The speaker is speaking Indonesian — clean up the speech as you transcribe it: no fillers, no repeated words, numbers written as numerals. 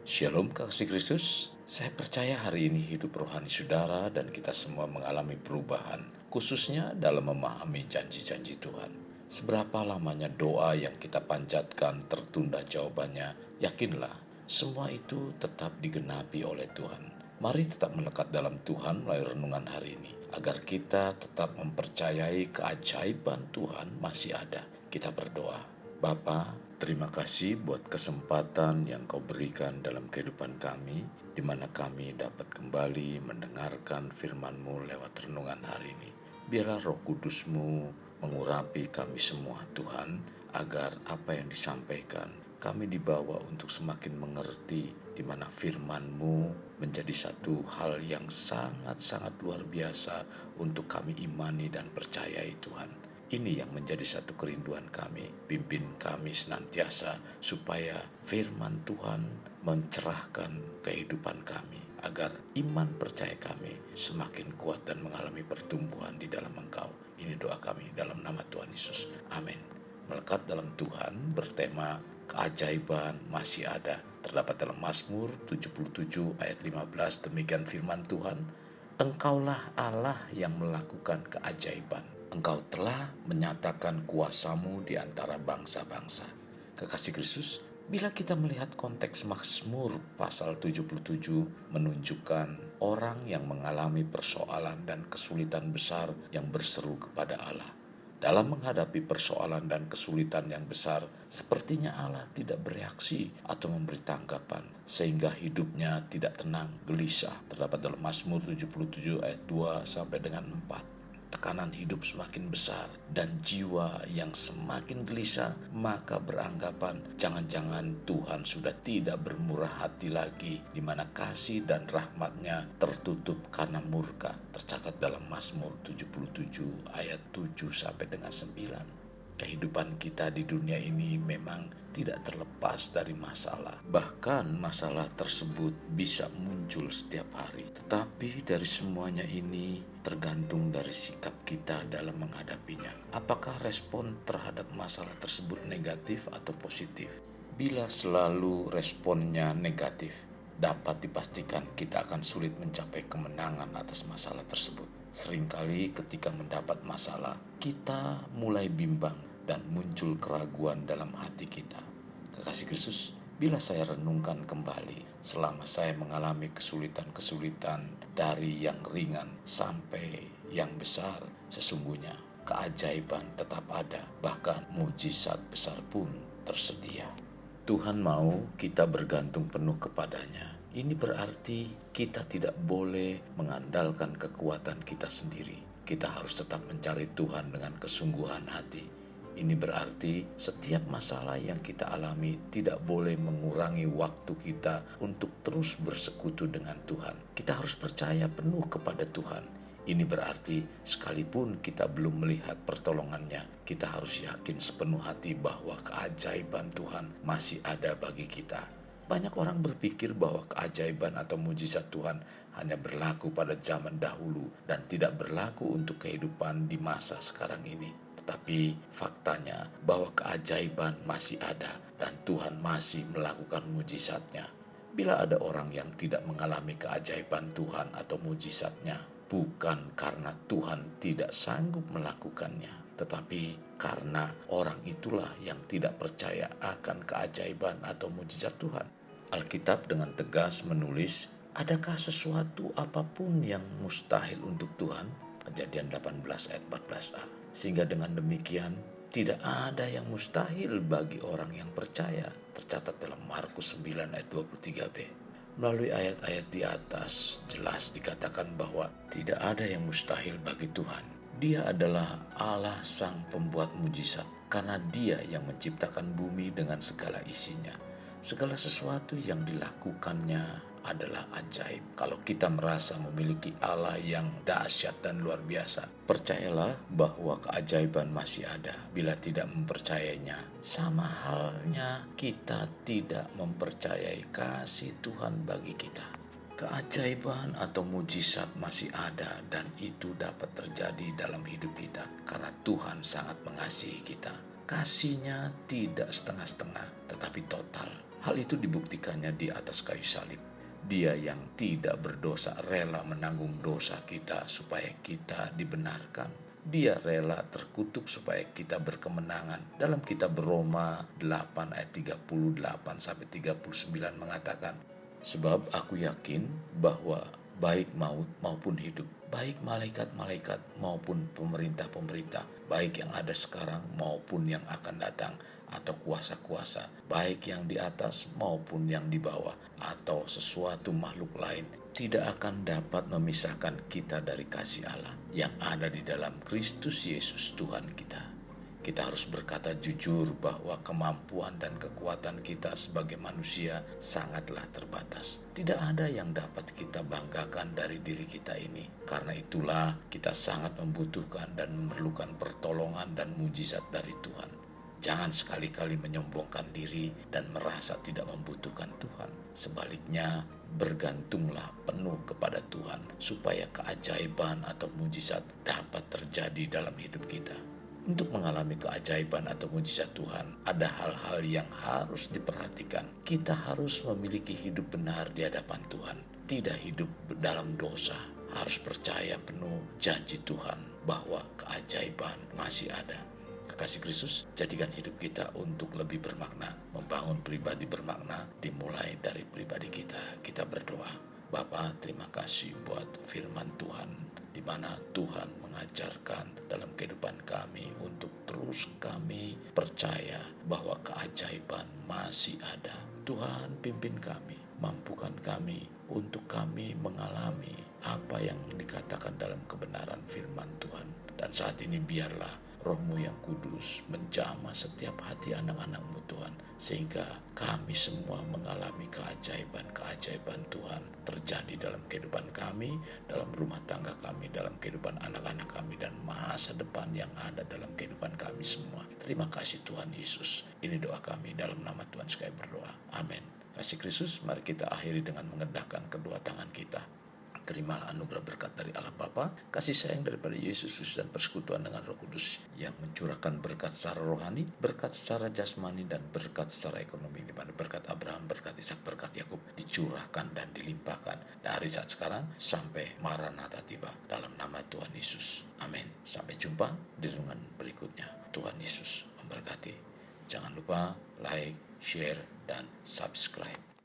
Shalom kasih Kristus. Saya percaya hari ini hidup rohani saudara dan kita semua mengalami perubahan, khususnya dalam memahami janji-janji Tuhan. Seberapa lamanya doa yang kita panjatkan tertunda jawabannya, yakinlah semua itu tetap digenapi oleh Tuhan. Mari tetap melekat dalam Tuhan melalui renungan hari ini, agar kita tetap mempercayai keajaiban Tuhan masih ada. Kita berdoa. Bapa, terima kasih buat kesempatan yang Kau berikan dalam kehidupan kami, di mana kami dapat kembali mendengarkan firman-Mu lewat renungan hari ini. Biarlah Roh Kudus-Mu mengurapi kami semua, Tuhan, agar apa yang disampaikan kami dibawa untuk semakin mengerti, di mana firman-Mu menjadi satu hal yang sangat-sangat luar biasa untuk kami imani dan percayai, Tuhan. Ini yang menjadi satu kerinduan kami. Pimpin kami senantiasa supaya firman Tuhan mencerahkan kehidupan kami, agar iman percaya kami semakin kuat dan mengalami pertumbuhan di dalam Engkau. Ini doa kami dalam nama Tuhan Yesus. Amin. Melekat dalam Tuhan bertema keajaiban masih ada. Terdapat dalam Mazmur 77 ayat 15, demikian firman Tuhan. Engkaulah Allah yang melakukan keajaiban. Engkau telah menyatakan kuasa-Mu di antara bangsa-bangsa. Kekasih Kristus, bila kita melihat konteks Mazmur pasal 77 menunjukkan orang yang mengalami persoalan dan kesulitan besar yang berseru kepada Allah. Dalam menghadapi persoalan dan kesulitan yang besar, sepertinya Allah tidak bereaksi atau memberi tanggapan, sehingga hidupnya tidak tenang, gelisah. Terdapat dalam Mazmur 77 ayat 2 sampai dengan 4. Tekanan hidup semakin besar dan jiwa yang semakin gelisah, maka beranggapan jangan-jangan Tuhan sudah tidak bermurah hati lagi, di mana kasih dan rahmat-Nya tertutup karena murka. Tercatat dalam Mazmur 77 ayat 7 sampai dengan 9. Kehidupan kita di dunia ini memang tidak terlepas dari masalah. Bahkan masalah tersebut bisa muncul setiap hari. Tetapi dari semuanya ini tergantung dari sikap kita dalam menghadapinya. Apakah respon terhadap masalah tersebut negatif atau positif? Bila selalu responnya negatif, dapat dipastikan kita akan sulit mencapai kemenangan atas masalah tersebut. Seringkali ketika mendapat masalah, kita mulai bimbang dan muncul keraguan dalam hati kita. Kekasih Kristus, bila saya renungkan kembali, selama saya mengalami kesulitan-kesulitan dari yang ringan sampai yang besar, sesungguhnya keajaiban tetap ada, bahkan mujizat besar pun tersedia. Tuhan mau kita bergantung penuh kepadanya. Ini berarti kita tidak boleh mengandalkan kekuatan kita sendiri. Kita harus tetap mencari Tuhan dengan kesungguhan hati. Ini berarti setiap masalah yang kita alami tidak boleh mengurangi waktu kita untuk terus bersekutu dengan Tuhan. Kita harus percaya penuh kepada Tuhan. Ini berarti sekalipun kita belum melihat pertolongannya, kita harus yakin sepenuh hati bahwa keajaiban Tuhan masih ada bagi kita. Banyak orang berpikir bahwa keajaiban atau mujizat Tuhan hanya berlaku pada zaman dahulu dan tidak berlaku untuk kehidupan di masa sekarang ini. Tetapi faktanya bahwa keajaiban masih ada dan Tuhan masih melakukan mujizatnya. Bila ada orang yang tidak mengalami keajaiban Tuhan atau mujizatnya, bukan karena Tuhan tidak sanggup melakukannya, tetapi karena orang itulah yang tidak percaya akan keajaiban atau mujizat Tuhan. Alkitab dengan tegas menulis, adakah sesuatu apapun yang mustahil untuk Tuhan? Kejadian 18 ayat 14a. Sehingga dengan demikian tidak ada yang mustahil bagi orang yang percaya. Tercatat dalam Markus 9 ayat 23b. Melalui ayat-ayat di atas jelas dikatakan bahwa tidak ada yang mustahil bagi Tuhan. Dia adalah Allah sang pembuat mujizat, karena Dia yang menciptakan bumi dengan segala isinya. Segala sesuatu yang dilakukannya adalah ajaib. Kalau kita merasa memiliki Allah yang dahsyat dan luar biasa, percayalah bahwa keajaiban masih ada. Bila tidak mempercayainya, sama halnya kita tidak mempercayai kasih Tuhan bagi kita. Keajaiban atau mujizat masih ada dan itu dapat terjadi dalam hidup kita karena Tuhan sangat mengasihi kita. Kasih-Nya tidak setengah-setengah tetapi total. Hal itu dibuktikannya di atas kayu salib. Dia yang tidak berdosa rela menanggung dosa kita supaya kita dibenarkan. Dia rela terkutuk supaya kita berkemenangan. Dalam kitab Roma 8 ayat 38 sampai 39 mengatakan, sebab aku yakin bahwa baik maut maupun hidup, baik malaikat-malaikat maupun pemerintah-pemerintah, baik yang ada sekarang maupun yang akan datang, atau kuasa-kuasa, baik yang di atas maupun yang di bawah, atau sesuatu makhluk lain, tidak akan dapat memisahkan kita dari kasih Allah yang ada di dalam Kristus Yesus Tuhan kita. Kita harus berkata jujur bahwa kemampuan dan kekuatan kita sebagai manusia sangatlah terbatas. Tidak ada yang dapat kita banggakan dari diri kita ini. Karena itulah kita sangat membutuhkan dan memerlukan pertolongan dan mujizat dari Tuhan. Jangan sekali-kali menyombongkan diri dan merasa tidak membutuhkan Tuhan. Sebaliknya, bergantunglah penuh kepada Tuhan supaya keajaiban atau mujizat dapat terjadi dalam hidup kita. Untuk mengalami keajaiban atau mujizat Tuhan, ada hal-hal yang harus diperhatikan. Kita harus memiliki hidup benar di hadapan Tuhan, tidak hidup dalam dosa. Harus percaya penuh janji Tuhan bahwa keajaiban masih ada. Kekasih Kristus, jadikan hidup kita untuk lebih bermakna. Membangun pribadi bermakna dimulai dari pribadi kita. Kita berdoa. Bapa, terima kasih buat firman Tuhan, di mana Tuhan mengajarkan dalam kehidupan kami untuk terus kami percaya bahwa keajaiban masih ada. Tuhan, pimpin kami, mampukan kami untuk kami mengalami apa yang dikatakan dalam kebenaran firman Tuhan. Dan saat ini biarlah Roh-Mu yang kudus menjamah setiap hati anak-anak-Mu Tuhan, sehingga kami semua mengalami keajaiban-keajaiban Tuhan terjadi dalam kehidupan kami, dalam rumah tangga kami, dalam kehidupan anak-anak kami, dan masa depan yang ada dalam kehidupan kami semua. Terima kasih Tuhan Yesus. Ini doa kami dalam nama Tuhan sekali berdoa. Amin. Kasih Kristus, mari kita akhiri dengan mengedahkan kedua tangan kita. Terimalah anugerah berkat dari Allah Bapa, kasih sayang daripada Yesus Kristus, dan persekutuan dengan Roh Kudus yang mencurahkan berkat secara rohani, berkat secara jasmani, dan berkat secara ekonomi, di mana berkat Abraham, berkat Ishak, berkat Yakub dicurahkan dan dilimpahkan dari saat sekarang sampai Maranatha tiba, dalam nama Tuhan Yesus. Amin. Sampai jumpa di renungan berikutnya. Tuhan Yesus memberkati. Jangan lupa like, share, dan subscribe.